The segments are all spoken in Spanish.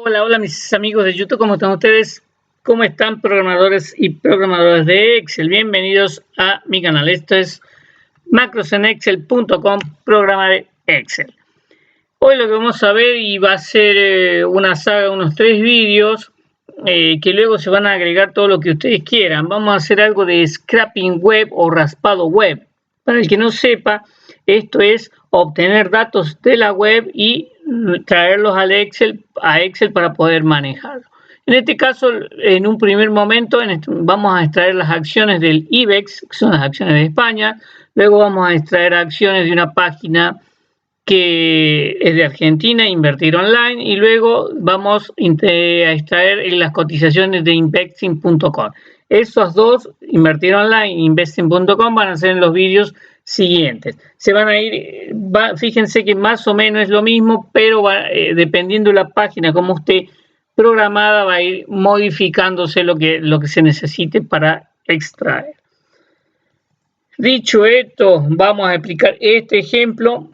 Hola, hola mis amigos de YouTube, ¿cómo están ustedes? ¿Cómo están programadores y programadoras de Excel? Bienvenidos a mi canal. Esto es macrosenexcel.com, programa de Excel. Hoy lo que vamos a ver y va a ser una saga, unos 3 vídeos que luego se van a agregar todo lo que ustedes quieran. Vamos a hacer algo de scrapping web o raspado web. Para el que no sepa, esto es obtener datos de la web y traerlos a Excel para poder manejarlo. En este caso, en un primer momento, vamos a extraer las acciones del IBEX, que son las acciones de España. Luego vamos a extraer acciones de una página que es de Argentina, Invertir Online, y luego vamos a extraer las cotizaciones de investing.com. Esos dos, Invertir Online e investing.com, van a ser en los vídeos siguientes. Se van a ir, fíjense que más o menos es lo mismo, pero dependiendo de la página como esté programada, va a ir modificándose lo que se necesite para extraer. Dicho esto, vamos a explicar este ejemplo.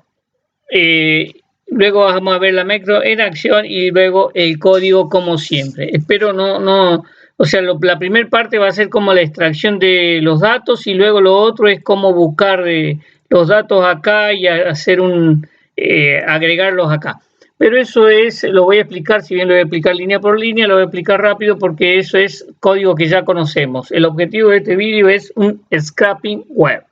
Luego vamos a ver la macro en acción y luego el código como siempre. Espero o sea, la primera parte va a ser como la extracción de los datos y luego lo otro es cómo buscar los datos acá y hacer agregarlos acá. Pero eso lo voy a explicar, si bien lo voy a explicar línea por línea, lo voy a explicar rápido porque eso es código que ya conocemos. El objetivo de este vídeo es un scrapping web.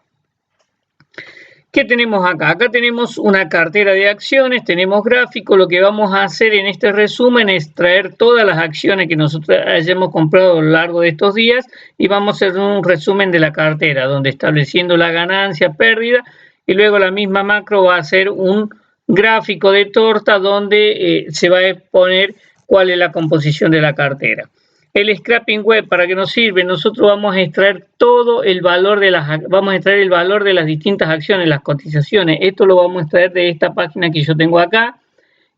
¿Qué tenemos acá? Acá tenemos una cartera de acciones, tenemos gráfico. Lo que vamos a hacer en este resumen es traer todas las acciones que nosotros hayamos comprado a lo largo de estos días y vamos a hacer un resumen de la cartera, donde estableciendo la ganancia, pérdida, y luego la misma macro va a hacer un gráfico de torta donde se va a exponer cuál es la composición de la cartera. El scrapping web, ¿para qué nos sirve? Nosotros vamos a extraer todo el valor de las distintas acciones, las cotizaciones. Esto lo vamos a extraer de esta página que yo tengo acá,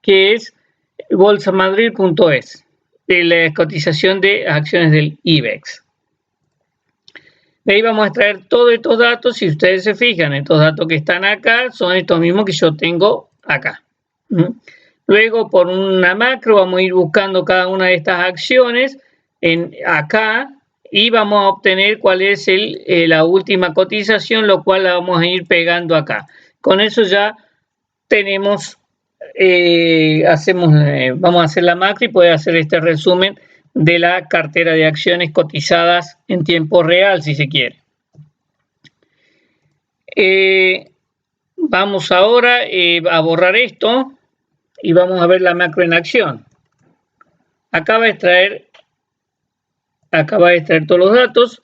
que es bolsamadrid.es, de la cotización de acciones del IBEX. De ahí vamos a extraer todos estos datos. Si ustedes se fijan, estos datos que están acá son estos mismos que yo tengo acá. Luego, por una macro, vamos a ir buscando cada una de estas acciones acá y vamos a obtener cuál es la última cotización, lo cual la vamos a ir pegando acá. Con eso ya tenemos, vamos a hacer la macro y poder hacer este resumen de la cartera de acciones cotizadas en tiempo real, si se quiere. Vamos ahora a borrar esto y vamos a ver la macro en acción. Acá va a extraer todos los datos.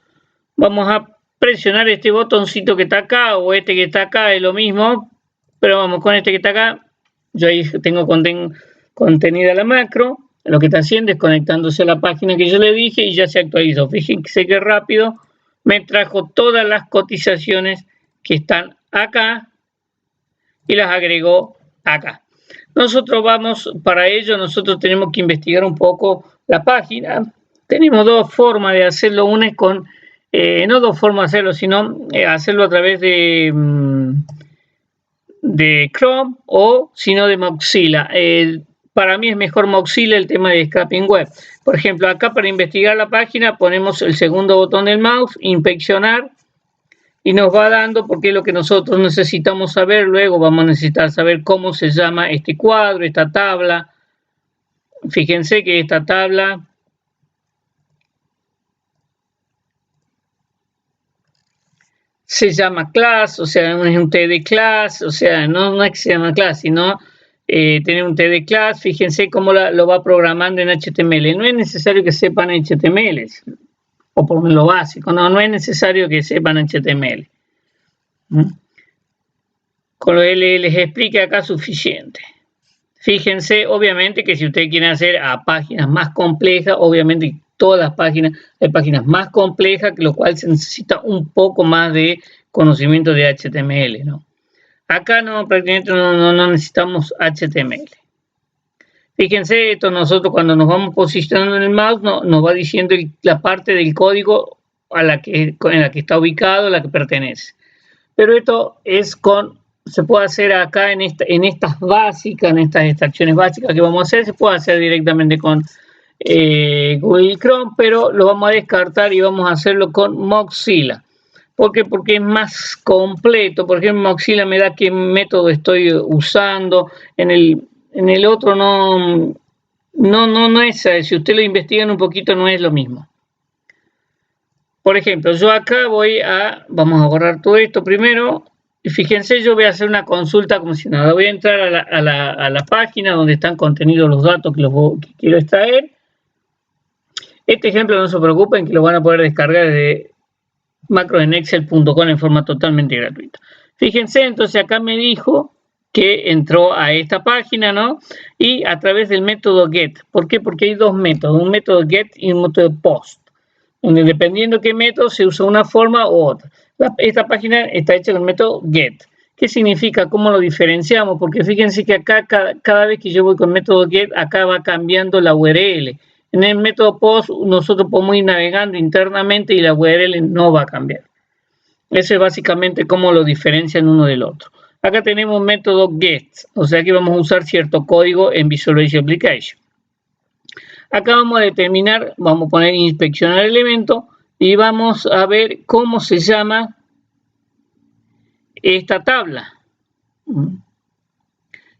Vamos a presionar este botoncito que está acá o este que está acá, es lo mismo, pero vamos con este que está acá. Yo ahí tengo contenida la macro. Lo que está haciendo es conectándose a la página que yo le dije y ya se actualizó. Fíjense que rápido me trajo todas las cotizaciones que están acá y las agregó acá. Para ello nosotros tenemos que investigar un poco la página. Tenemos dos formas de hacerlo. Una es no dos formas de hacerlo, sino hacerlo a través de Chrome o sino de Mozilla. Para mí es mejor Mozilla el tema de scrapping web. Por ejemplo, acá para investigar la página ponemos el segundo botón del mouse, inspeccionar, y nos va dando porque es lo que nosotros necesitamos saber. Luego vamos a necesitar saber cómo se llama este cuadro, esta tabla. Fíjense que esta tabla se llama class, o sea, no es un TD class, o sea, no es que se llama class, sino tener un TD class. Fíjense cómo lo va programando en HTML. No es necesario que sepan HTML, o por lo básico, no es necesario que sepan HTML. Con lo que les explique acá suficiente. Fíjense, obviamente, que si ustedes quieren hacer a páginas más complejas, obviamente todas las páginas, hay páginas más complejas, lo cual se necesita un poco más de conocimiento de HTML, ¿no? Acá prácticamente no necesitamos HTML. Fíjense, esto nosotros cuando nos vamos posicionando en el mouse nos va diciendo la parte del código en la que está ubicado, a la que pertenece. Pero esto es con se puede hacer acá en estas básicas, en estas extracciones básicas que vamos a hacer, se puede hacer directamente con Google Chrome, pero lo vamos a descartar y vamos a hacerlo con Mozilla. ¿Por qué? Porque es más completo. Por ejemplo, Mozilla me da qué método estoy usando. En el otro no es, si usted lo investigan un poquito, no es lo mismo. Por ejemplo, yo acá vamos a borrar todo esto primero. Y fíjense, yo voy a hacer una consulta como si nada. Voy a entrar a la página donde están contenidos los datos que quiero extraer. Este ejemplo no se preocupen, que lo van a poder descargar desde macrosenexcel.com en forma totalmente gratuita. Fíjense, entonces acá me dijo que entró a esta página, ¿no? Y a través del método get. ¿Por qué? Porque hay dos métodos, un método get y un método post. Donde dependiendo qué método se usa una forma u otra. Esta página está hecha con el método get. ¿Qué significa? ¿Cómo lo diferenciamos? Porque fíjense que acá cada vez que yo voy con el método get, acá va cambiando la URL. En el método post nosotros podemos ir navegando internamente y la URL no va a cambiar. Eso es básicamente cómo lo diferencian uno del otro. Acá tenemos un método get, o sea que vamos a usar cierto código en Visual Basic Application. Acá vamos a determinar, vamos a poner inspeccionar elemento y vamos a ver cómo se llama esta tabla.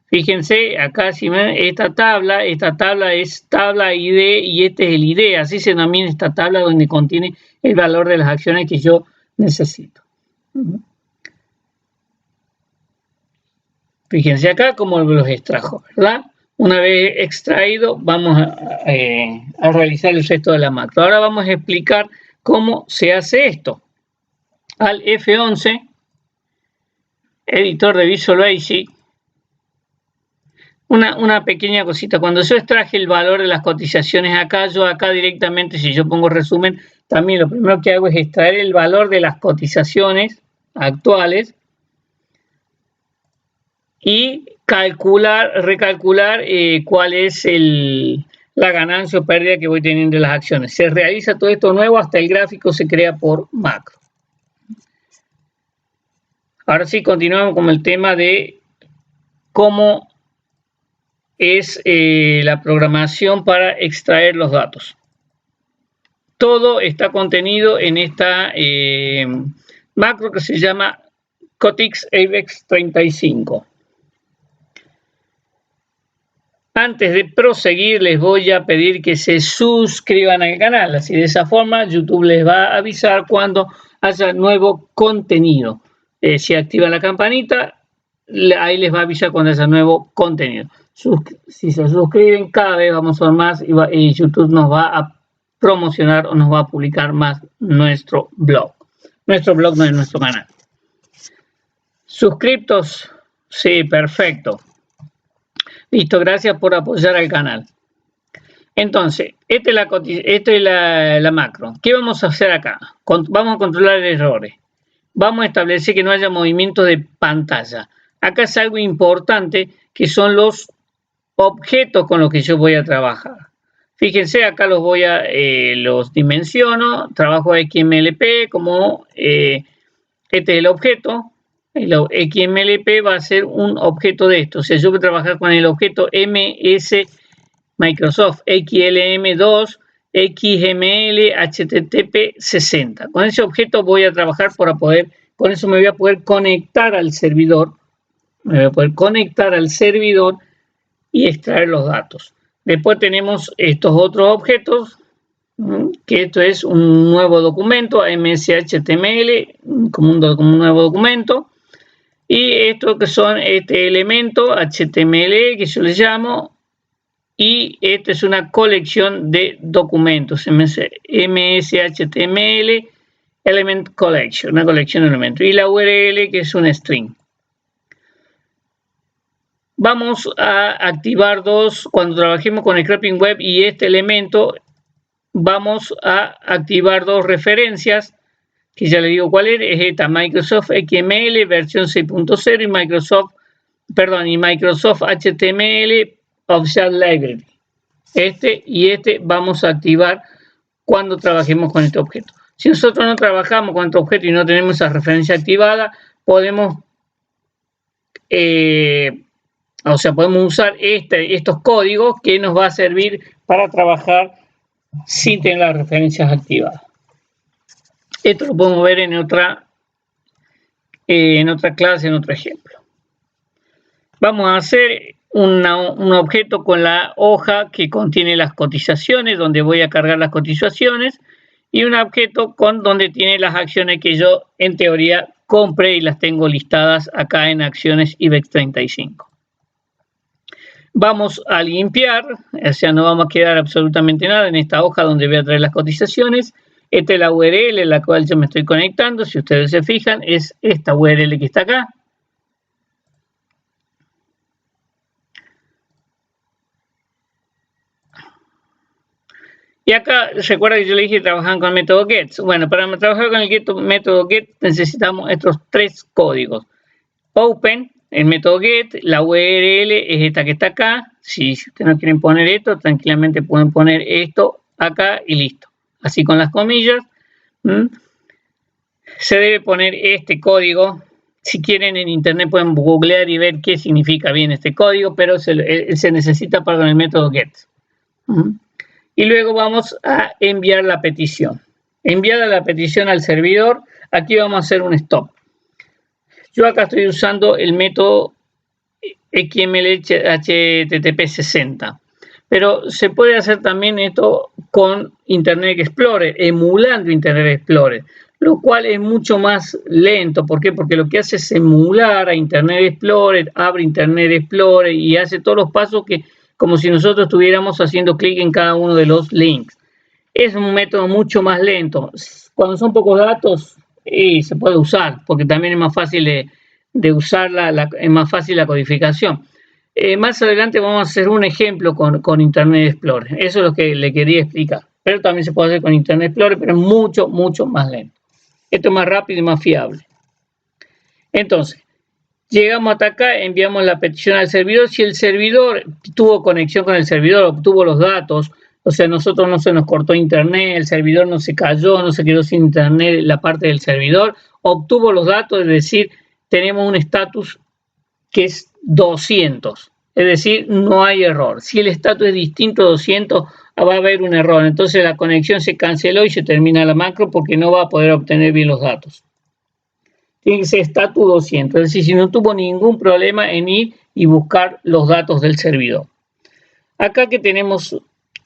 Fíjense, acá si ven, esta tabla es tabla ID y este es el ID. Así se denomina esta tabla donde contiene el valor de las acciones que yo necesito. Fíjense acá cómo los extrajo, ¿verdad? Una vez extraído, vamos a realizar el resto de la macro. Ahora vamos a explicar cómo se hace esto. Al F11, editor de Visual Basic. Una pequeña cosita. Cuando yo extraje el valor de las cotizaciones acá, yo acá directamente, si yo pongo resumen, también lo primero que hago es extraer el valor de las cotizaciones actuales y recalcular cuál es la ganancia o pérdida que voy teniendo de las acciones. Se realiza todo esto nuevo hasta el gráfico se crea por macro. Ahora sí, continuamos con el tema de cómo es la programación para extraer los datos. Todo está contenido en esta macro que se llama Cotix AVEX 35. Antes de proseguir, les voy a pedir que se suscriban al canal. Así de esa forma, YouTube les va a avisar cuando haya nuevo contenido. Si activan la campanita, ahí les va a avisar cuando haya nuevo contenido. Si se suscriben, cada vez vamos a ver más y YouTube nos va a promocionar o nos va a publicar más nuestro blog. Nuestro blog no es nuestro canal. ¿Suscriptos? Sí, perfecto. Listo, gracias por apoyar al canal. Entonces, esta es la macro. ¿Qué vamos a hacer acá? Vamos a controlar errores. Vamos a establecer que no haya movimiento de pantalla. Acá es algo importante que son los objetos con los que yo voy a trabajar. Fíjense, acá los dimensiono, trabajo XMLP como este es el objeto. El XMLP va a ser un objeto de esto. O sea, yo voy a trabajar con el objeto MS Microsoft XLM2 XML HTTP 60. Con ese objeto voy a trabajar con eso me voy a poder conectar al servidor. Me voy a poder conectar al servidor y extraer los datos. Después tenemos estos otros objetos, que esto es un nuevo documento, MS-HTML, como un nuevo documento. Y esto que son este elemento HTML que yo le llamo, y esta es una colección de documentos, MS-HTML Element Collection, una colección de elementos, y la URL que es un string. Vamos a activar cuando trabajemos con Scraping Web y este elemento, vamos a activar dos referencias, que ya le digo cuál es esta, Microsoft XML versión 6.0 y Microsoft HTML Official Library. Este vamos a activar cuando trabajemos con este objeto. Si nosotros no trabajamos con este objeto y no tenemos esa referencia activada, podemos o sea, podemos usar estos códigos que nos va a servir para trabajar sin tener las referencias activadas. Esto lo podemos ver en otra clase, en otro ejemplo. Vamos a hacer un objeto con la hoja que contiene las cotizaciones, donde voy a cargar las cotizaciones, y un objeto donde tiene las acciones que yo en teoría compré y las tengo listadas acá en acciones IBEX 35. Vamos a limpiar, o sea, no vamos a quedar absolutamente nada en esta hoja donde voy a traer las cotizaciones. Esta es la URL en la cual yo me estoy conectando. Si ustedes se fijan, es esta URL que está acá. Y acá, recuerda que yo le dije que trabajan con el método GET. Bueno, para trabajar con el método GET necesitamos estos tres códigos. Open, el método GET, la URL es esta que está acá. Si ustedes no quieren poner esto, tranquilamente pueden poner esto acá y listo. Así con las comillas. Se debe poner este código. Si quieren en internet pueden googlear y ver qué significa bien este código, pero se necesita para el método GET. Y luego vamos a enviar la petición. Enviada la petición al servidor, aquí vamos a hacer un stop. Yo acá estoy usando el método XML HTTP 60. Pero se puede hacer también esto con Internet Explorer, emulando Internet Explorer, lo cual es mucho más lento. ¿Por qué? Porque lo que hace es emular a Internet Explorer, abre Internet Explorer y hace todos los pasos como si nosotros estuviéramos haciendo clic en cada uno de los links. Es un método mucho más lento. Cuando son pocos datos, se puede usar, porque también es más fácil de usar, es más fácil la codificación. Más adelante vamos a hacer un ejemplo con Internet Explorer. Eso es lo que le quería explicar. Pero también se puede hacer con Internet Explorer, pero es mucho, mucho más lento. Esto es más rápido y más fiable. Entonces, llegamos hasta acá, enviamos la petición al servidor. Si el servidor tuvo conexión con el servidor, obtuvo los datos, o sea, nosotros no se nos cortó internet, el servidor no se cayó, no se quedó sin internet la parte del servidor, obtuvo los datos, es decir, tenemos un estatus que es 200, es decir, no hay error. Si el estatus es distinto a 200, va a haber un error. Entonces la conexión se canceló y se termina la macro porque no va a poder obtener bien los datos. Tiene que ser estatus 200, es decir, si no tuvo ningún problema en ir y buscar los datos del servidor. Acá que tenemos,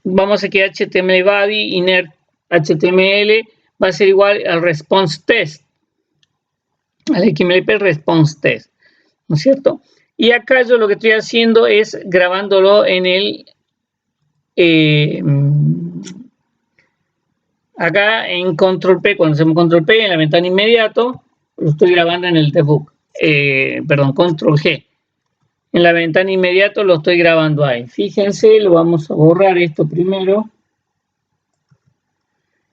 vamos a hacer que HTML body inert HTML va a ser igual al response test, al XML response test, ¿no es cierto? Y acá yo lo que estoy haciendo es grabándolo en el acá en control P, cuando hacemos control P en la ventana inmediato, lo estoy grabando en el debug, control G. En la ventana inmediato lo estoy grabando ahí. Fíjense, lo vamos a borrar esto primero.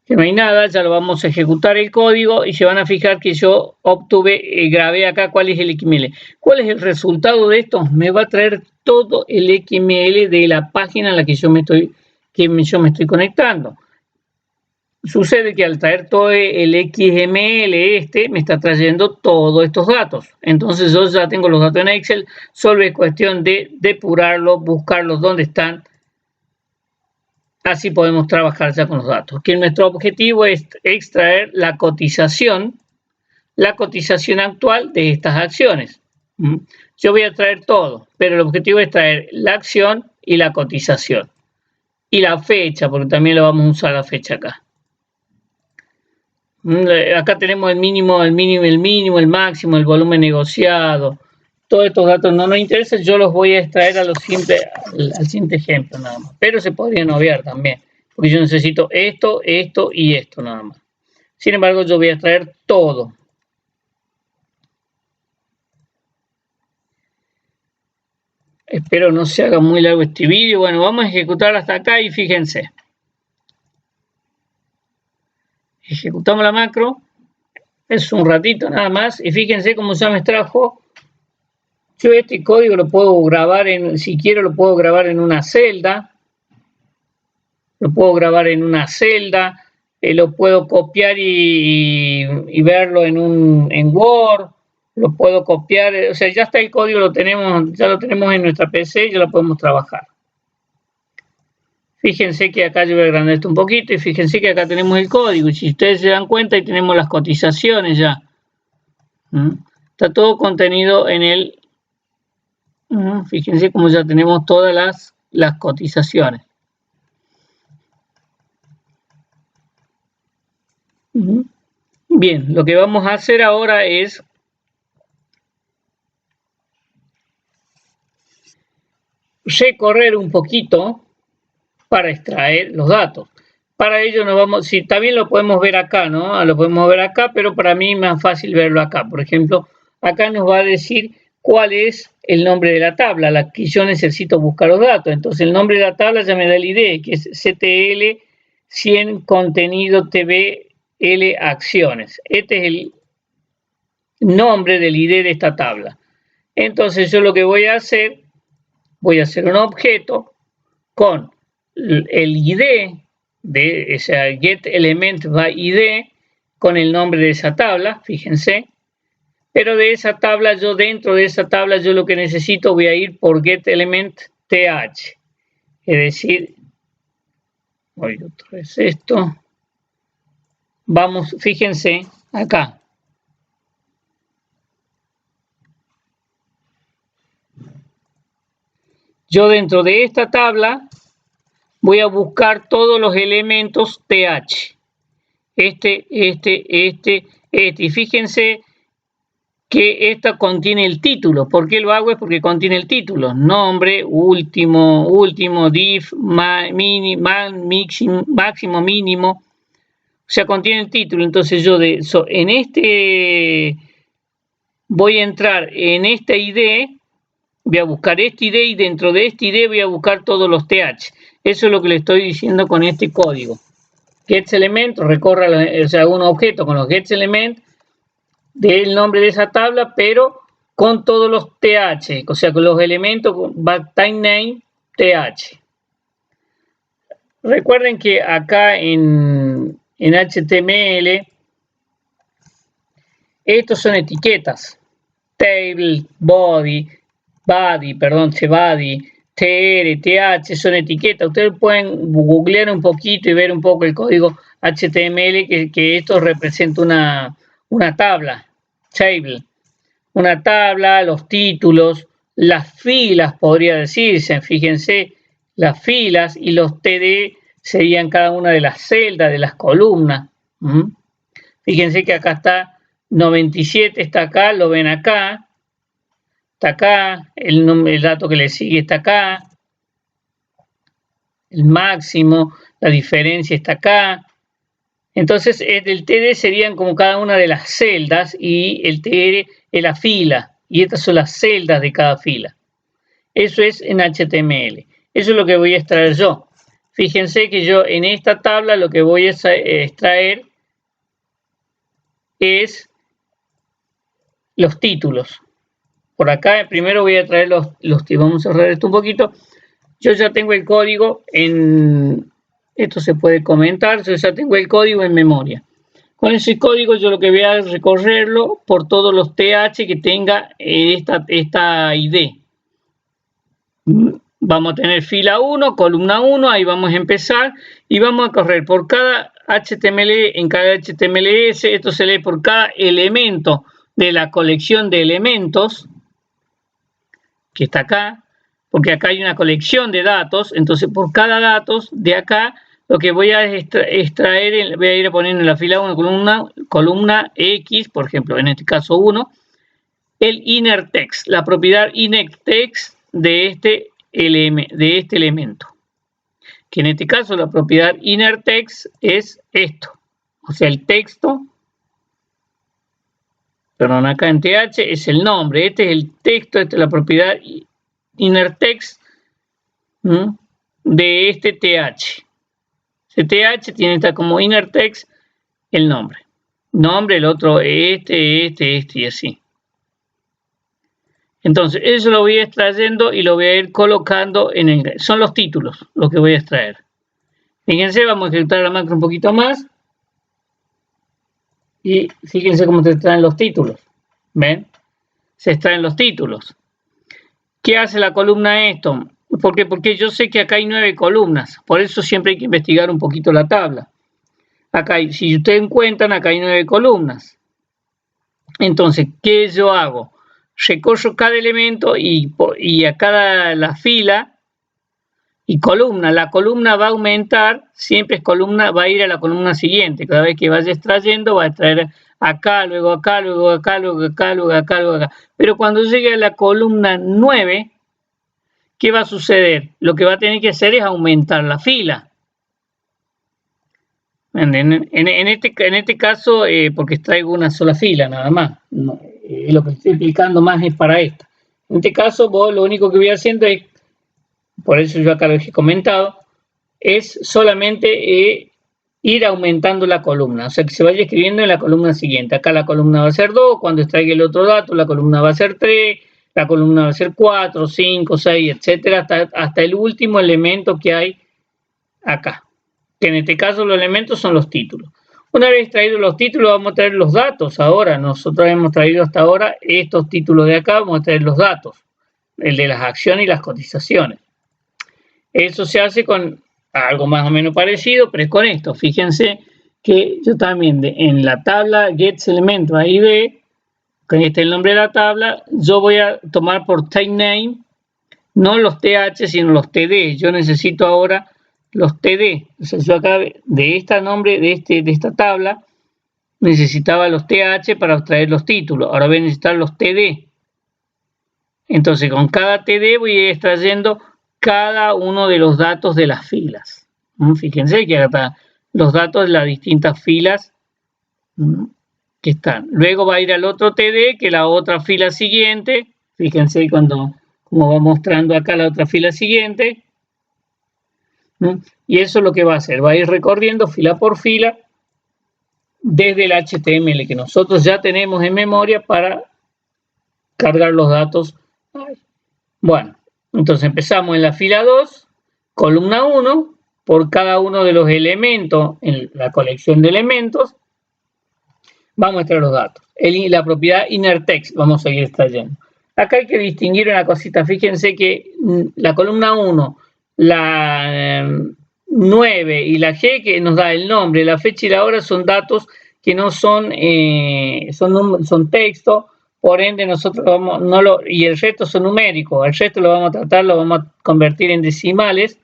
Que no hay nada, ya lo vamos a ejecutar el código y se van a fijar que yo grabé acá cuál es el XML. ¿Cuál es el resultado de esto? Me va a traer todo el XML de la página en la que yo me estoy conectando. Sucede que al traer todo el XML me está trayendo todos estos datos. Entonces yo ya tengo los datos en Excel, solo es cuestión de depurarlos, buscarlos donde están. Así podemos trabajar ya con los datos. Que nuestro objetivo es extraer la cotización actual de estas acciones. Yo voy a traer todo, pero el objetivo es traer la acción y la cotización. Y la fecha, porque también lo vamos a usar la fecha acá. Acá tenemos el mínimo, el máximo, el volumen negociado. Todos estos datos no nos interesan, yo los voy a extraer al siguiente ejemplo nada más. Pero se podrían obviar también, porque yo necesito esto, esto y esto nada más. Sin embargo, yo voy a extraer todo. Espero no se haga muy largo este vídeo. Bueno, vamos a ejecutar hasta acá y fíjense. Ejecutamos la macro. Es un ratito nada más. Y fíjense cómo ya me extrajo. Yo este código lo puedo grabar si quiero lo puedo grabar en una celda. Lo puedo copiar y verlo en Word. lo puedo copiar, o sea, ya está el código, ya lo tenemos en nuestra PC y ya lo podemos trabajar. Fíjense que acá yo voy a agrandar esto un poquito y fíjense que acá tenemos el código. Y si ustedes se dan cuenta, ahí tenemos las cotizaciones ya. Está todo contenido en el... Fíjense cómo ya tenemos todas las cotizaciones. Bien, lo que vamos a hacer ahora es recorrer un poquito para extraer los datos. Para ello nos vamos, si también lo podemos ver acá, ¿no? Lo podemos ver acá, pero para mí es más fácil verlo acá. Por ejemplo, acá nos va a decir cuál es el nombre de la tabla, la que yo necesito buscar los datos. Entonces el nombre de la tabla ya me da el ID, que es CTL 100 contenido TBL acciones. Este es el nombre del ID de esta tabla. Entonces yo lo que voy a hacer un objeto con el ID de esa getElementById con el nombre de esa tabla, fíjense. Pero de esa tabla, dentro de esa tabla, yo lo que necesito voy a ir por getElementTh. Es decir, voy otra vez esto. Vamos, fíjense acá. Yo dentro de esta tabla voy a buscar todos los elementos TH. Este. Y fíjense que esta contiene el título. ¿Por qué lo hago? Es porque contiene el título. Nombre, último, div, máximo, mínimo. O sea, contiene el título. Entonces yo en este voy a entrar en este ID, voy a buscar este ID y dentro de este ID voy a buscar todos los TH. Eso es lo que le estoy diciendo con este código. GetElement recorra, o sea, un objeto con los getElement del nombre de esa tabla, pero con todos los TH, o sea, con los elementos TimeName TH. Recuerden que acá en HTML estos son etiquetas. Table, body, tbody, tr, th, son etiquetas. Ustedes pueden googlear un poquito y ver un poco el código HTML que esto representa una tabla, table, una tabla, los títulos, las filas podría decirse, fíjense, las filas y los TD serían cada una de las celdas, de las columnas. Fíjense que acá está 97, está acá, lo ven acá, está acá, el dato que le sigue está acá, el máximo, la diferencia está acá. Entonces el TD serían como cada una de las celdas y el TR es la fila y estas son las celdas de cada fila. Eso es en HTML. Eso es lo que voy a extraer yo. Fíjense que yo en esta tabla lo que voy a extraer es los títulos. Por acá primero voy a traer los vamos a cerrar esto un poquito. Yo ya tengo el código esto se puede comentar, yo ya tengo el código en memoria. Con ese código yo lo que voy a recorrerlo por todos los TH que tenga esta ID. Vamos a tener fila 1, columna 1, ahí vamos a empezar y vamos a correr por cada HTML, en cada HTMLS, esto se lee por cada elemento de la colección de elementos que está acá, porque acá hay una colección de datos, entonces por cada datos de acá lo que voy a extraer, voy a ir poniendo en la fila 1 columna X, por ejemplo, en este caso 1, el inner text, la propiedad inner text de este elemento, que en este caso la propiedad inner text es esto, o sea, el texto, perdón, acá en TH es el nombre, este es el texto, esta es la propiedad inner text de este TH. TH tiene como inner text el nombre, el otro este y así. Entonces eso lo voy extrayendo y lo voy a ir colocando son los títulos lo que voy a extraer. Fíjense, vamos a ejecutar la macro un poquito más y fíjense cómo te traen los títulos. ¿Ven? se extraen los títulos. ¿Qué hace la columna esto? ¿Por qué? Porque yo sé que acá hay 9 columnas, por eso siempre hay que investigar un poquito la tabla. Acá hay, si ustedes encuentran, acá hay 9 columnas. Entonces, ¿qué yo hago? Recorro cada elemento y a cada la fila y columna. La columna va a aumentar, siempre es columna, va a ir a la columna siguiente. Cada vez que vaya extrayendo, va a extraer acá, luego acá, luego acá, luego acá, luego acá, luego acá. Pero cuando llegue a la columna 9, ¿qué va a suceder? Lo que va a tener que hacer es aumentar la fila. En este caso, porque traigo una sola fila nada más. No, lo que estoy explicando más es para esta. En este caso, vos lo único que voy haciendo es, por eso yo acá lo he comentado, es solamente ir aumentando la columna. O sea, que se vaya escribiendo en la columna siguiente. Acá la columna va a ser 2, cuando extraiga el otro dato, la columna va a ser 3, la columna va a ser 4, 5, 6, etcétera, hasta el último elemento que hay acá. Que en este caso los elementos son los títulos. Una vez traídos los títulos, vamos a traer los datos. Ahora, nosotros hemos traído hasta ahora estos títulos de acá, vamos a traer los datos. El de las acciones y las cotizaciones. Eso se hace con algo más o menos parecido, pero es con esto. Fíjense que yo también en la tabla getElemento A y B, con este el nombre de la tabla, yo voy a tomar por typeName no los TH, sino los TD. Yo necesito ahora los TD. O sea, yo acá de este nombre, de esta tabla, necesitaba los TH para obtener los títulos. Ahora voy a necesitar los TD. Entonces, con cada TD voy a ir extrayendo cada uno de los datos de las filas. Fíjense que acá están los datos de las distintas filas que están. Luego va a ir al otro TD, que es la otra fila siguiente. Fíjense como va mostrando acá la otra fila siguiente. Y eso es lo que va a hacer. Va a ir recorriendo fila por fila desde el HTML que nosotros ya tenemos en memoria para cargar los datos. Bueno, entonces empezamos en la fila 2, columna 1, por cada uno de los elementos, en la colección de elementos, vamos a extraer los datos. La propiedad innerText vamos a seguir extrayendo. Acá hay que distinguir una cosita. Fíjense que la columna 1, la 9 y la G, que nos da el nombre, la fecha y la hora, son datos que no son, son texto. Por ende, nosotros y el resto son numéricos. El resto lo vamos a tratar, lo vamos a convertir en decimales.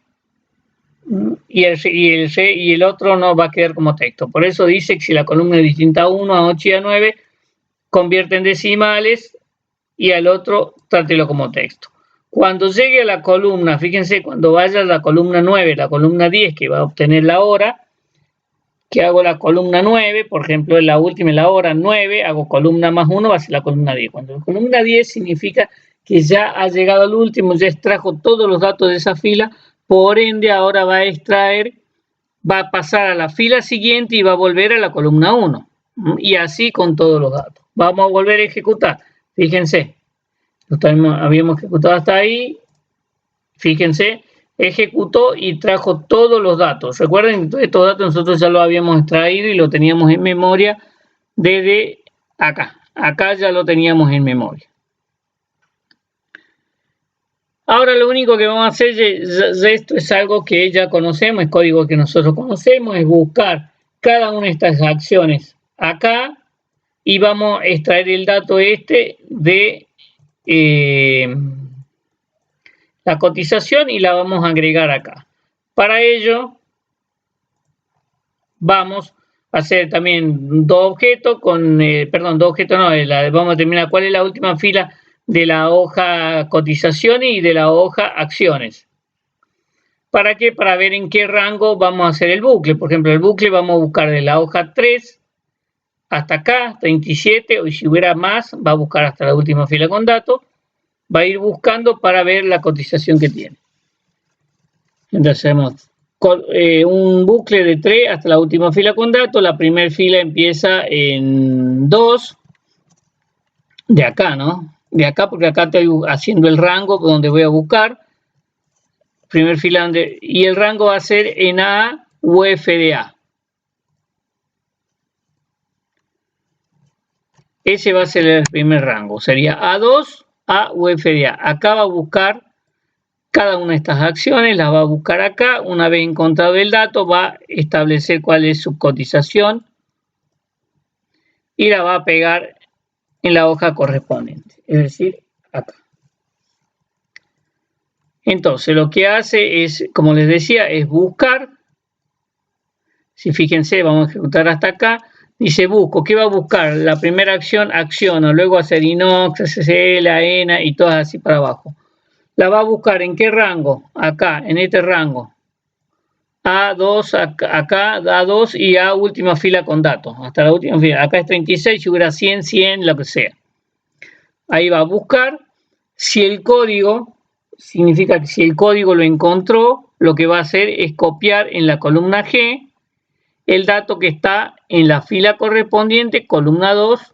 Y el otro no va a quedar como texto. Por eso dice que si la columna es distinta a 1, a 8 y a 9, convierte en decimales y al otro trátelo como texto. Cuando llegue a la columna, fíjense, cuando vaya a la columna 9, la columna 10, que va a obtener la hora, que hago la columna 9, por ejemplo, en la última, en la hora 9, hago columna más 1, va a ser la columna 10. Cuando la columna 10 significa que ya ha llegado al último, ya extrajo todos los datos de esa fila, por ende ahora va a extraer, va a pasar a la fila siguiente y va a volver a la columna 1. Y así con todos los datos. Vamos a volver a ejecutar. Fíjense, habíamos ejecutado hasta ahí. Fíjense. Ejecutó y trajo todos los datos. Recuerden que estos datos nosotros ya los habíamos extraído y lo teníamos en memoria desde acá. Acá ya lo teníamos en memoria. Ahora lo único que vamos a hacer, esto es algo que ya conocemos, es código que nosotros conocemos, es buscar cada una de estas acciones acá y vamos a extraer el dato de la cotización y la vamos a agregar acá. Para ello vamos a hacer también dos objetos vamos a determinar cuál es la última fila de la hoja cotización y de la hoja acciones. ¿Para qué? Para ver en qué rango vamos a hacer el bucle. Por ejemplo, el bucle vamos a buscar de la hoja 3 hasta acá, 37, o si hubiera más, va a buscar hasta la última fila con datos. Va a ir buscando para ver la cotización que tiene. Entonces hacemos un bucle de 3 hasta la última fila con datos. La primera fila empieza en 2. De acá, ¿no? De acá, porque acá estoy haciendo el rango donde voy a buscar. Primer fila y el rango va a ser en A UF de A. ese va a ser el primer rango. Sería A2, A u FDA. Acá va a buscar cada una de estas acciones, las va a buscar acá. Una vez encontrado el dato, va a establecer cuál es su cotización y la va a pegar en la hoja correspondiente, es decir, acá. Entonces, lo que hace es, como les decía, es buscar. Si fíjense, vamos a ejecutar hasta acá. Dice busco, ¿qué va a buscar? La primera acción, acciona, luego hacer inox, SSL, AENA y todas así para abajo. La va a buscar ¿en qué rango? Acá, en este rango. A2, acá, A2 y A última fila con datos. Hasta la última fila. Acá es 36, si hubiera 100, 100, lo que sea. Ahí va a buscar. Si el código, significa que si el código lo encontró, lo que va a hacer es copiar en la columna G el dato que está en la fila correspondiente, columna 2,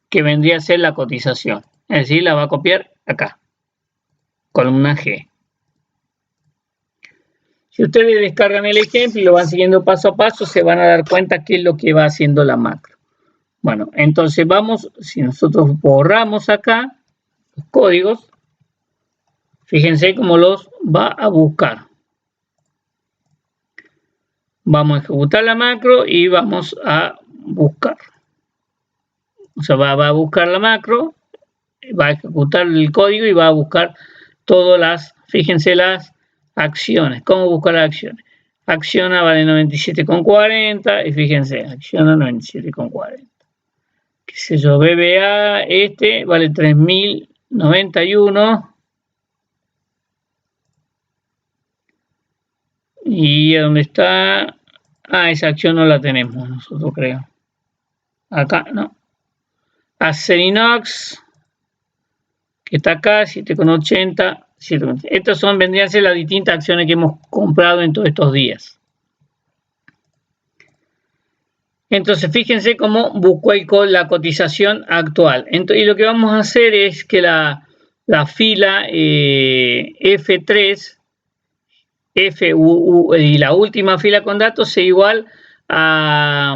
que vendría a ser la cotización. Es decir, la va a copiar acá, columna G. Si ustedes descargan el ejemplo y lo van siguiendo paso a paso, se van a dar cuenta qué es lo que va haciendo la macro. Bueno, entonces vamos, si nosotros borramos acá los códigos, fíjense cómo los va a buscar. Vamos a ejecutar la macro y vamos a buscar. O sea, va a buscar la macro, va a ejecutar el código y va a buscar todas las, fíjense las acciones. ¿Cómo buscar las acciones? Acciona vale 97,40 y fíjense, acciona 97,40. Qué sé yo, BBA, este vale 3091. ¿Y dónde está? Ah, esa acción no la tenemos nosotros, creo. Acá, no. Acerinox, que está acá, 7,80. Estas vendrían a ser las distintas acciones que hemos comprado en todos estos días. Entonces, fíjense cómo buscó la cotización actual. Entonces, y lo que vamos a hacer es que la fila F3, y la última fila con datos sea igual a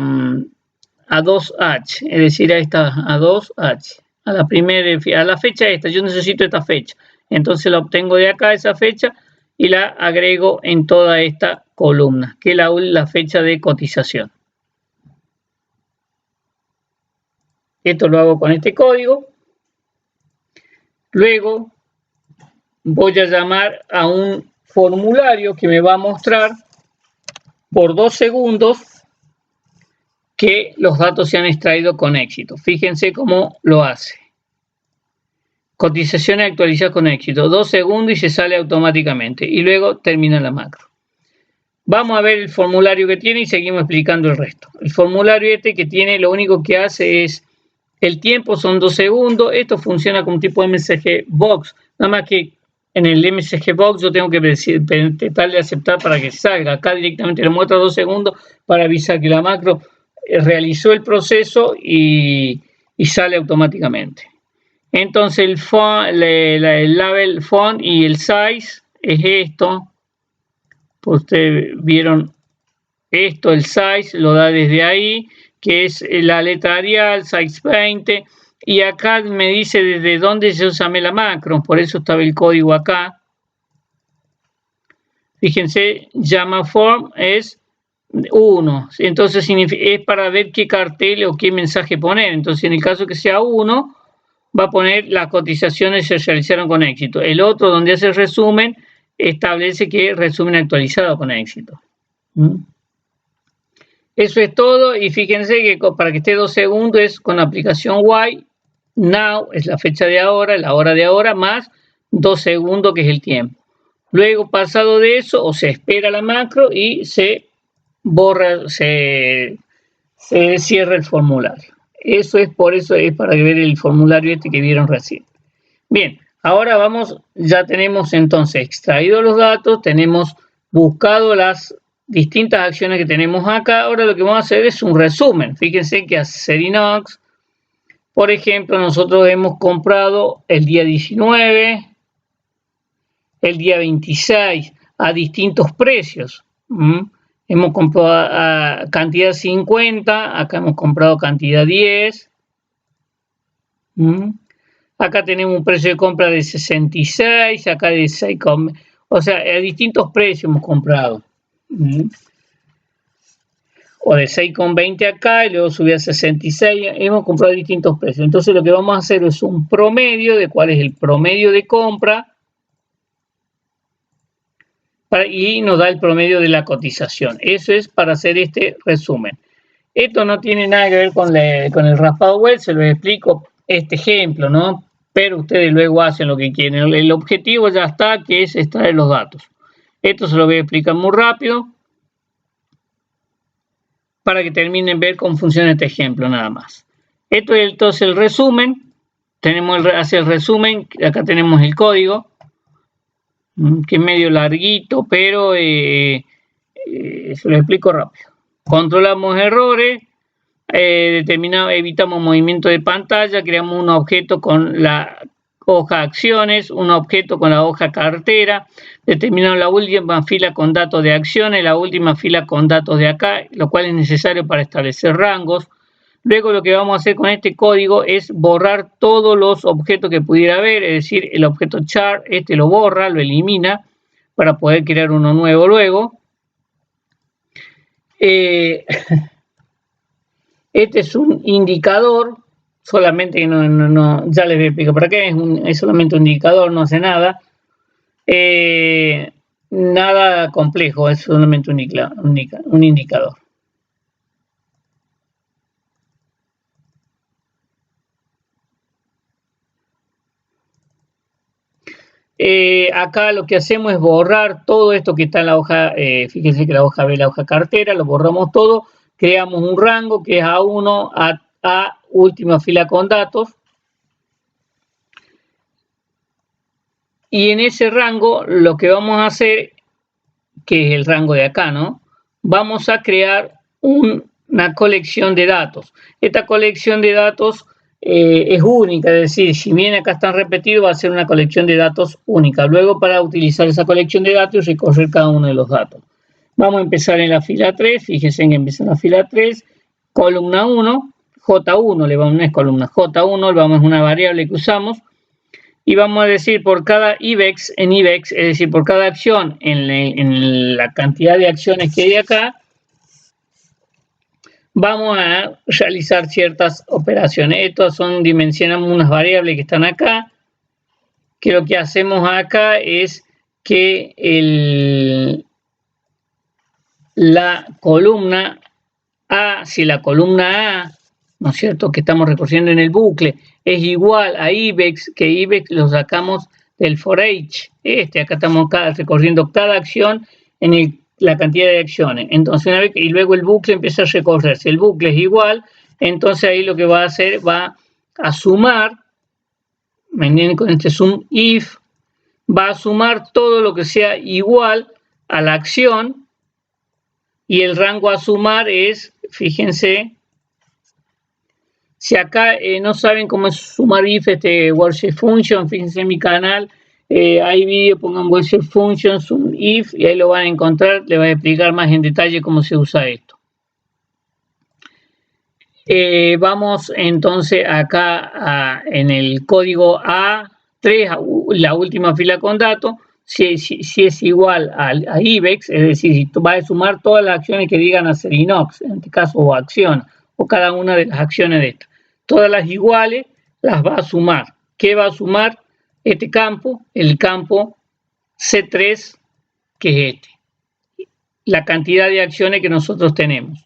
2H, es decir, a esta a 2H, a la primera, a la fecha esta. Yo necesito esta fecha, entonces la obtengo de acá, esa fecha, y la agrego en toda esta columna, que es la fecha de cotización. Esto lo hago con este código. Luego voy a llamar a un formulario que me va a mostrar por 2 segundos que los datos se han extraído con éxito. Fíjense cómo lo hace. Cotizaciones actualizadas con éxito. 2 segundos y se sale automáticamente. Y luego termina la macro. Vamos a ver el formulario que tiene y seguimos explicando el resto. El formulario este que tiene, lo único que hace es el tiempo, son 2 segundos. Esto funciona como tipo MSG Box. Nada más que en el MSG Box yo tengo que darle a aceptar para que salga. Acá directamente le muestra 2 segundos para avisar que la macro realizó el proceso y sale automáticamente. Entonces el label font y el size es esto. Pues ustedes vieron esto, el size lo da desde ahí, que es la letra Arial, size 20. Y acá me dice desde dónde yo llamé la macro, por eso estaba el código acá. Fíjense, llama form es 1, entonces es para ver qué cartel o qué mensaje poner. Entonces, en el caso que sea 1, va a poner las cotizaciones se realizaron con éxito. El otro, donde hace el resumen, establece que resumen actualizado con éxito. Eso es todo, y fíjense que para que esté 2 segundos es con la aplicación Y. Now es la fecha de ahora, la hora de ahora, más 2 segundos que es el tiempo. Luego, pasado de eso, o se espera la macro y se borra, se cierra el formulario. Eso es, por eso es para ver el formulario este que vieron recién. Bien, ahora vamos, ya tenemos entonces extraído los datos, tenemos buscado las distintas acciones que tenemos acá. Ahora lo que vamos a hacer es un resumen. Fíjense que a Acerinox, por ejemplo, nosotros hemos comprado el día 19, el día 26, a distintos precios. Hemos comprado a cantidad 50, acá hemos comprado cantidad 10, Acá tenemos un precio de compra de 66, acá de 6, o sea, a distintos precios hemos comprado. O de 6,20 acá y luego subí a 66, hemos comprado distintos precios. Entonces lo que vamos a hacer es un promedio de cuál es el promedio de compra y nos da el promedio de la cotización. Eso es para hacer este resumen. Esto no tiene nada que ver con el raspado web, se lo explico este ejemplo, ¿no? Pero ustedes luego hacen lo que quieren. El objetivo ya está, que es extraer los datos. Esto se lo voy a explicar muy rápido para que terminen de ver cómo funciona este ejemplo nada más. Esto es entonces el resumen. Tenemos el resumen, acá tenemos el código, que es medio larguito, pero se lo explico rápido. Controlamos errores, evitamos movimiento de pantalla, creamos un objeto con la hoja acciones, un objeto con la hoja cartera, determinamos la última fila con datos de acciones, la última fila con datos de acá, lo cual es necesario para establecer rangos. Luego lo que vamos a hacer con este código es borrar todos los objetos que pudiera haber, es decir, el objeto chart, este lo borra, lo elimina para poder crear uno nuevo luego. Este es un indicador, solamente que no, ya les voy a explicar para qué, es solamente un indicador, no hace nada. Nada complejo, es solamente un indicador. Acá lo que hacemos es borrar todo esto que está en la hoja, fíjense que la hoja B, la hoja cartera, lo borramos todo, creamos un rango que es A1 a última fila con datos, y en ese rango lo que vamos a hacer, que es el rango de acá, ¿no? Vamos a crear una colección de datos. Esta colección de datos es única, es decir, si bien acá están repetidos, va a ser una colección de datos única. Luego, para utilizar esa colección de datos, recorrer cada uno de los datos. Vamos a empezar en la fila 3, fíjense que empieza en la fila 3, columna 1, J1, le vamos, no es columna, J1, vamos a una variable que usamos, y vamos a decir por cada IBEX, en IBEX, es decir, por cada acción en la cantidad de acciones que hay acá, vamos a realizar ciertas operaciones. Estas dimensionamos unas variables que están acá, que lo que hacemos acá es que la columna A, si la columna A, ¿no es cierto?, que estamos recorriendo en el bucle, es igual a IBEX, que IBEX lo sacamos del for each. Acá estamos recorriendo cada acción en la cantidad de acciones. Entonces, y luego el bucle empieza a recorrerse. El bucle es igual, entonces ahí lo que va a hacer, va a sumar, ¿me entienden? Con este sum if, va a sumar todo lo que sea igual a la acción, y el rango a sumar es, fíjense, si acá no saben cómo es sumar if, worksheet function, fíjense en mi canal, hay vídeo, pongan worksheet function, sum if, y ahí lo van a encontrar, les voy a explicar más en detalle cómo se usa esto. Vamos entonces acá en el código A3, la última fila con datos, si es igual a IBEX, es decir, si va a sumar todas las acciones que digan hacer inox, en este caso, o acción, o cada una de las acciones de estas. Todas las iguales las va a sumar. ¿Qué va a sumar este campo? El campo C3, que es la cantidad de acciones que nosotros tenemos.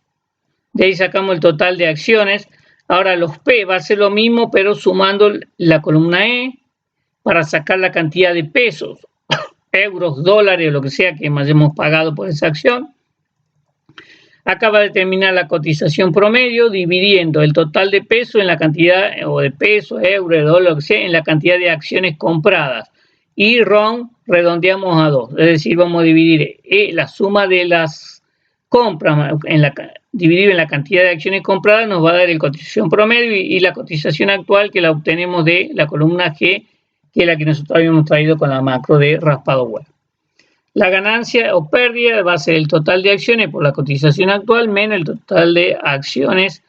De ahí sacamos el total de acciones. Ahora los P va a ser lo mismo, pero sumando la columna E para sacar la cantidad de pesos, euros, dólares, o lo que sea que más hemos pagado por esa acción. Acá va a determinar la cotización promedio dividiendo el total de peso en la cantidad, o de peso, euro, dólar, lo que sea, en la cantidad de acciones compradas. Y redondeamos a 2. Es decir, vamos a dividir la suma de las compras dividido en la cantidad de acciones compradas, nos va a dar la cotización promedio y la cotización actual, que la obtenemos de la columna G, que es la que nosotros habíamos traído con la macro de raspado web. La ganancia o pérdida va a ser el total de acciones por la cotización actual menos el total de acciones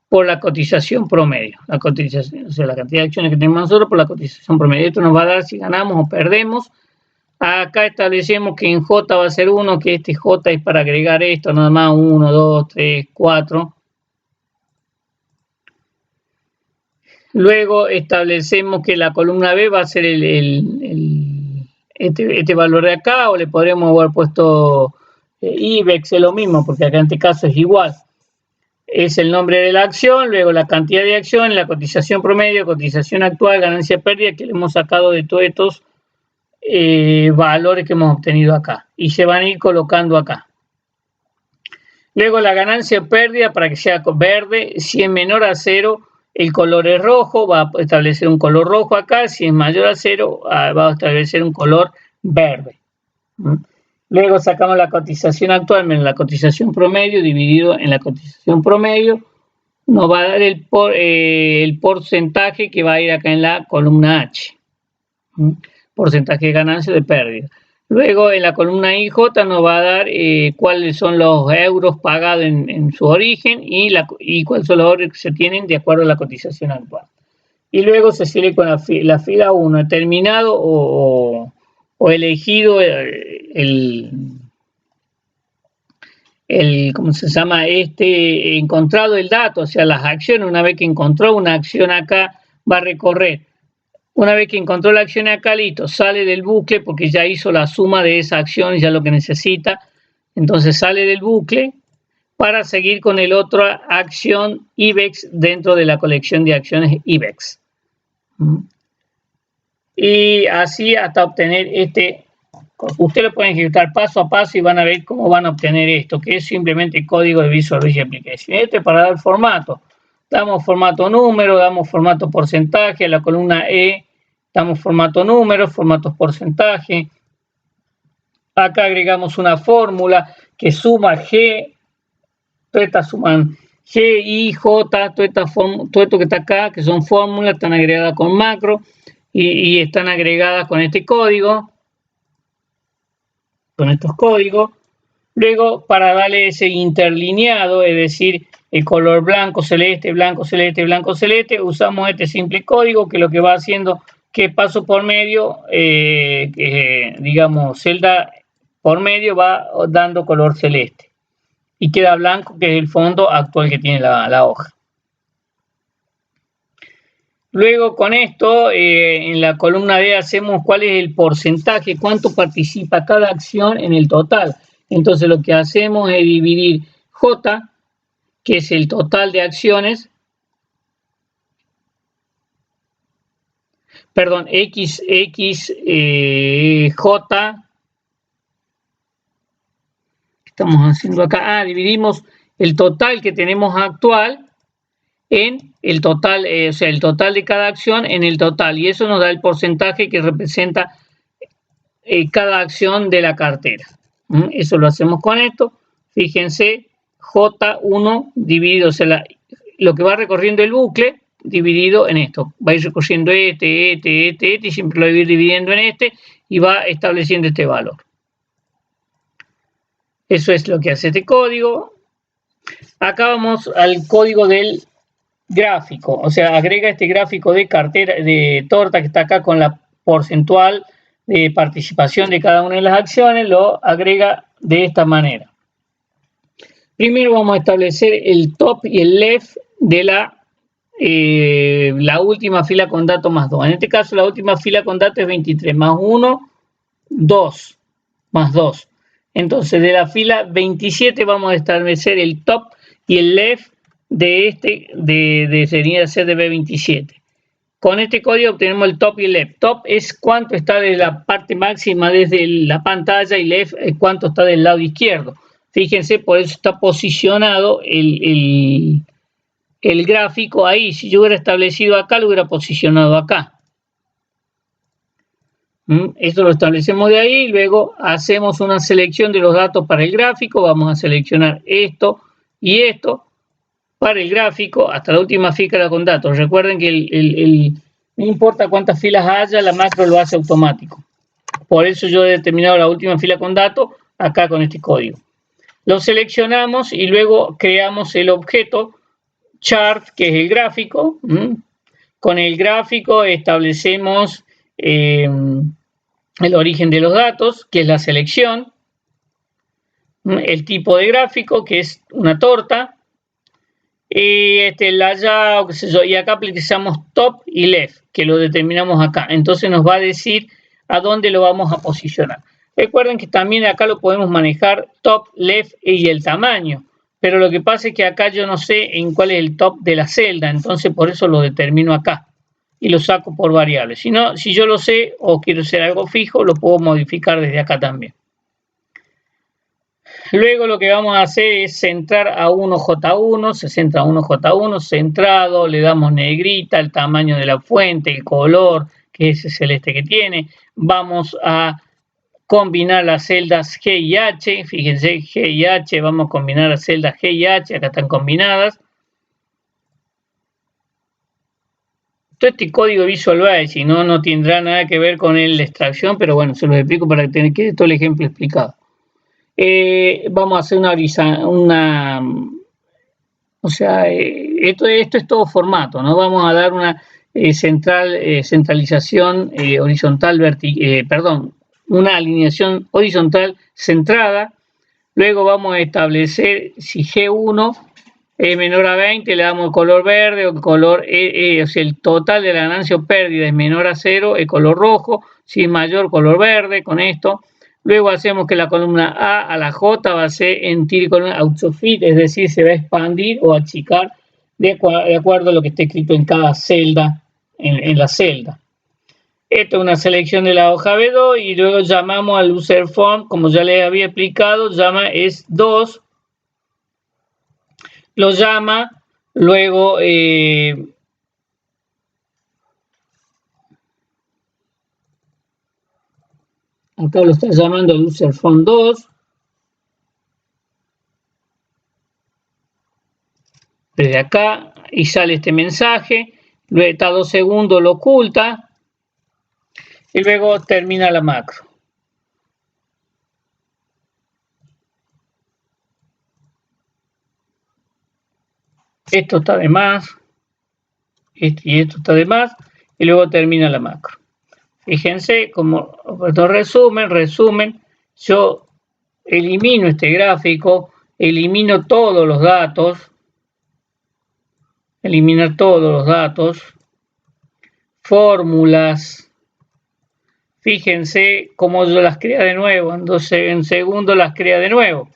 por la cotización promedio. La cotización, o sea, la cantidad de acciones que tenemos nosotros por la cotización promedio. Esto nos va a dar si ganamos o perdemos. Acá establecemos que en J va a ser 1, que este J es para agregar esto, nada más 1, 2, 3, 4. Luego establecemos que la columna B va a ser este valor de acá, o le podríamos haber puesto IBEX, es lo mismo, porque acá en este caso es igual. Es el nombre de la acción, luego la cantidad de acción, la cotización promedio, cotización actual, ganancia pérdida, que le hemos sacado de todos estos valores que hemos obtenido acá. Y se van a ir colocando acá. Luego la ganancia pérdida, para que sea verde, si es menor a 0, el color es rojo, va a establecer un color rojo acá. Si es mayor a 0, va a establecer un color verde. Luego sacamos la cotización actual menos la cotización promedio dividido en la cotización promedio. Nos va a dar el porcentaje que va a ir acá en la columna H. Porcentaje de ganancia o de pérdida. Luego en la columna IJ nos va a dar cuáles son los euros pagados en su origen y cuáles son los euros que se tienen de acuerdo a la cotización actual. Y luego se sigue con la fila 1, determinado o elegido ¿cómo se llama? Encontrado el dato, o sea, las acciones. Una vez que encontró una acción acá, va a recorrer. Una vez que encontró la acción acá, listo, sale del bucle porque ya hizo la suma de esa acción y ya lo que necesita. Entonces sale del bucle para seguir con el otro acción IBEX dentro de la colección de acciones IBEX. Y así hasta obtener Ustedes lo pueden ejecutar paso a paso y van a ver cómo van a obtener esto, que es simplemente el código de Visual Basic Application. Para dar formato. Damos formato número, damos formato porcentaje, a la columna E damos formato número, formato porcentaje. Acá agregamos una fórmula que suma G, todas estas suman G, I, J, todo esto que está acá, que son fórmulas, están agregadas con macro y están agregadas con este código, con estos códigos. Luego, para darle ese interlineado, es decir, el color blanco, celeste, blanco, celeste, blanco, celeste, usamos este simple código que lo que va haciendo que paso por medio, digamos, celda por medio va dando color celeste. Y queda blanco, que es el fondo actual que tiene la hoja. Luego con esto, en la columna D hacemos cuál es el porcentaje, cuánto participa cada acción en el total. Entonces lo que hacemos es dividir J, que es el total de acciones, perdón, J, ¿qué estamos haciendo acá? Dividimos el total que tenemos actual en el total, o sea, el total de cada acción en el total, y eso nos da el porcentaje que representa cada acción de la cartera. Eso lo hacemos con esto. Fíjense, J1 dividido, o sea, lo que va recorriendo el bucle dividido en esto. Va a ir recorriendo este, y siempre lo va a ir dividiendo en este y va estableciendo este valor. Eso es lo que hace este código. Acá vamos al código del gráfico, o sea, agrega este gráfico de cartera, de torta que está acá con la porcentual de participación de cada una de las acciones, lo agrega de esta manera. Primero vamos a establecer el top y el left de la última fila con dato más 2. En este caso la última fila con dato es 23, más 1, 2, más 2. Entonces de la fila 27 vamos a establecer el top y el left de sería CDB27. Con este código obtenemos el top y el left. Top es cuánto está de la parte máxima desde la pantalla y left es cuánto está del lado izquierdo. Fíjense, por eso está posicionado el gráfico ahí. Si yo hubiera establecido acá, lo hubiera posicionado acá. Esto lo establecemos de ahí. Luego hacemos una selección de los datos para el gráfico. Vamos a seleccionar esto y esto para el gráfico hasta la última fila con datos. Recuerden que no importa cuántas filas haya, la macro lo hace automático. Por eso yo he determinado la última fila con datos acá con este código. Lo seleccionamos y luego creamos el objeto chart, que es el gráfico. Con el gráfico establecemos el origen de los datos, que es la selección, el tipo de gráfico, que es una torta, y qué sé yo, y acá precisamos top y left, que lo determinamos acá. Entonces nos va a decir a dónde lo vamos a posicionar. Recuerden que también acá lo podemos manejar top, left y el tamaño, pero lo que pasa es que acá yo no sé en cuál es el top de la celda, entonces por eso lo determino acá y lo saco por variable. Si no, si yo lo sé o quiero hacer algo fijo, lo puedo modificar desde acá también. Luego lo que vamos a hacer es centrar a 1J1, se centra a 1J1, centrado, le damos negrita, el tamaño de la fuente, el color, que es ese celeste que tiene. Vamos a combinar las celdas G y H, fíjense, G y H, vamos a combinar las celdas G y H, acá están combinadas. Todo este código Visual Basic no tendrá nada que ver con la extracción, pero bueno, se los explico para que quede todo el ejemplo explicado. Vamos a hacer esto es todo formato, ¿no? Vamos a dar una centralización horizontal, una alineación horizontal centrada. Luego vamos a establecer si G1 es menor a 20, le damos el color verde, o el color, o sea, el total de la ganancia o pérdida es menor a 0, el color rojo, si es mayor, color verde, con esto. Luego hacemos que la columna A la J va a ser en tire columna autofit, es decir, se va a expandir o achicar de acuerdo a lo que esté escrito en cada celda, en la celda. Esto es una selección de la hoja B2 y luego llamamos al user form, como ya les había explicado, llama es 2, lo llama, luego acá lo está llamando el user form 2. Desde acá y sale este mensaje. Luego está 2 segundos, lo oculta. Y luego termina la macro. Esto está de más. Y esto está de más. Y luego termina la macro. Fíjense como resumen, yo elimino este gráfico, elimino todos los datos, eliminar todos los datos, fórmulas, fíjense cómo yo las crea de nuevo, entonces en segundo las crea de nuevo,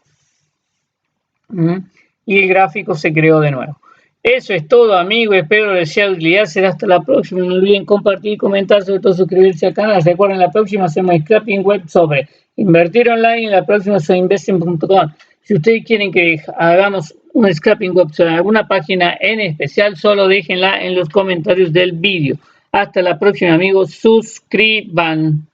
y el gráfico se creó de nuevo. Eso es todo, amigos, espero les sea de utilidad, será hasta la próxima, no olviden compartir, comentar, sobre todo suscribirse al canal. Recuerden, la próxima hacemos scrapping web sobre invertir online, y la próxima sobre investing.com. Si ustedes quieren que hagamos un scrapping web sobre alguna página en especial, solo déjenla en los comentarios del vídeo. Hasta la próxima, amigos, suscriban.